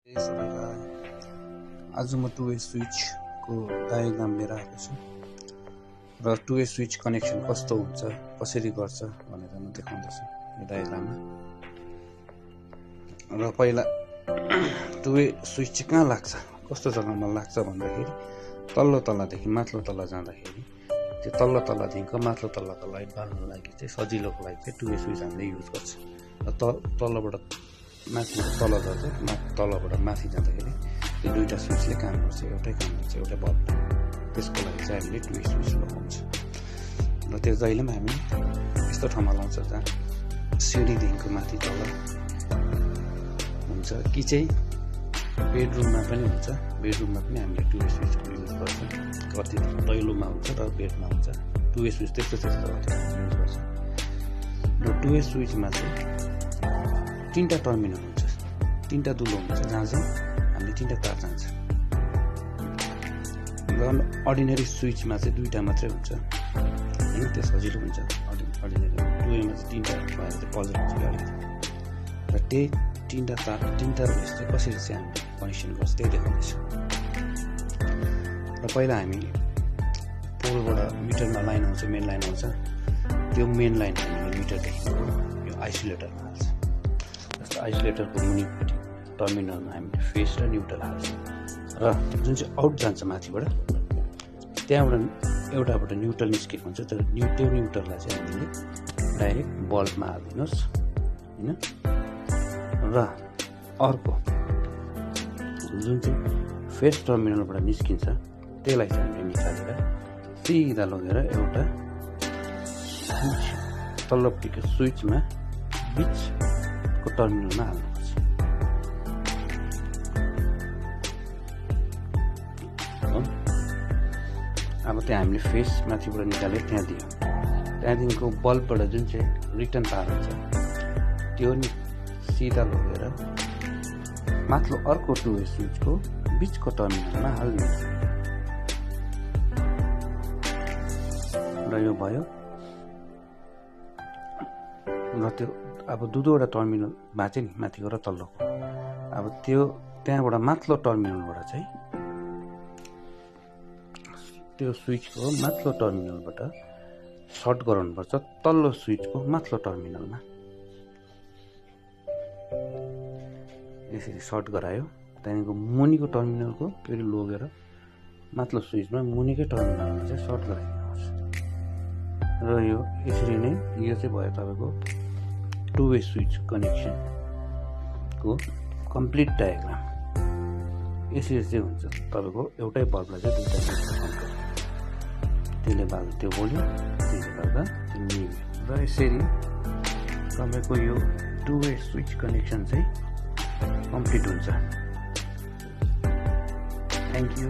सबैलाई आज म टु वे स्विचको डायग्राम लिएर आएको छु र टु वे स्विच कनेक्सन कस्तो हुन्छ कसरी गर्छ भनेर म देखाउँदैछु यो डायग्राममा। र पहिला टु वे स्विच चाहिँ कहाँ लाग्छ कस्तो जग्गामा लाग्छ भन्दाखेरि तल्लो तल्लादेखि माथिल्लो तल्ला जाँदाखेरि त्यो तल्लो तल्लादेखिको माथिल्लो तल्लाको लाइट बाल्नुको लागि चाहिँ सजिलोको लागि चाहिँ टु वे स्विच हामीले युज गर्छ। र तल्लोबाट माथि तल गर्छ तलबाट माथि जाँदाखेरि त्यो दुईवटा स्विचले काम गर्छ, एउटै काम गर्छ, एउटै बल्ब। त्यसको लागि चाहिँ हामीले टु वे स्विच लगाउँछ र त्यो जहिले पनि हामी यस्तो ठाउँमा लाउँछ जहाँ सिँढीदेखिको माथि तल हुन्छ कि चाहिँ बेडरुममा पनि हुन्छ। बेडरुममा पनि हामीले टु वे स्विच युज गर्छ, कति दैलोमा हुन्छ र बेडमा हुन्छ। टु वे स्विच त्यस्तो युज गर्छ। र टु वे स्विचमा चाहिँ तीनटा टर्मिनल हुन्छ, तीनटा दुलो हुन्छ जहाँ चाहिँ हामीले तीनटा तार जान्छ। र अर्डिनेरी स्विचमा चाहिँ दुईवटा मात्रै हुन्छ होइन, त्यो सजिलो हुन्छ। अर्डिनेरी टु वेमा चाहिँ तीनटा भएर चाहिँ पजल हुन्छ कि अलिकति। र त्यही तीनटा तार तीनटा उयस चाहिँ कसरी चाहिँ हामीले कनेक्सन गर्छ त्यही देखाउँदैछु। र पहिला हामी पोलबाट मिटरमा लाइन आउँछ, मेन लाइन आउँछ। त्यो मेन लाइन हामीले मिटरदेखिको यो आइसोलेटरमा हाल्छ। जस्तो आइसोलेटरको मुनिपट्टि टर्मिनलमा हामीले फेस र न्युट्रल हाल्छ। र जुन चाहिँ आउट जान्छ माथिबाट त्यहाँबाट एउटाबाट न्युट्रल निस्केको हुन्छ, तर त्यो न्युट्रललाई चाहिँ हामीले डाइरेक्ट बल्बमा हालिदिनुहोस् होइन। र अर्को जुन चाहिँ फेस टर्मिनलबाट निस्किन्छ त्यसलाई चाहिँ हामीले निकालेर सिधा लगेर एउटा स्विच तल्लोपट्टिको स्विचमा बिचको टर्मिनलमा हाल्नुपर्छ। अब त्यहाँ हामीले फेस माथिबाट निकालेर त्यहाँ दियो, त्यहाँदेखिको बल्बबाट जुन चाहिँ रिटर्न तार हुन्छ त्यो नि सिधा लगेर माथिल्लो अर्को टु वे स्विचको बिचको टर्मिनलमा हाल्नुहुन्छ। र यो भयो। र त्यो अब दुईवटा टर्मिनल बाँच्यो नि माथिको र तल्लोको। अब त्यो त्यहाँबाट माथिल्लो टर्मिनलबाट चाहिँ त्यो स्विचको माथिल्लो टर्मिनलबाट सर्ट गराउनुपर्छ तल्लो स्विचको माथिल्लो टर्मिनलमा। यसरी सर्ट गरायो, त्यहाँदेखिको मुनिको टर्मिनलको फेरि लगेर माथिल्लो स्विचमा मुनिकै टर्मिनलमा चाहिँ सर्ट गराइदिनुपर्छ। र यो यसरी नै यो चाहिँ भयो तपाईँको टु वे स्विच कनेक्सनको कम्प्लिट डायग्राम। यसरी चाहिँ हुन्छ तपाईँको एउटै बल्बलाई चाहिँ दुईवटा स्विचमा कन्ट्रोल, त्यसले बाल्दा त्यो बोल्यो, त्यसले गर्दा त्यो निभ्यो। र यसरी तपाईँको यो टु वे स्विच कनेक्सन चाहिँ कम्प्लिट हुन्छ। Thank you.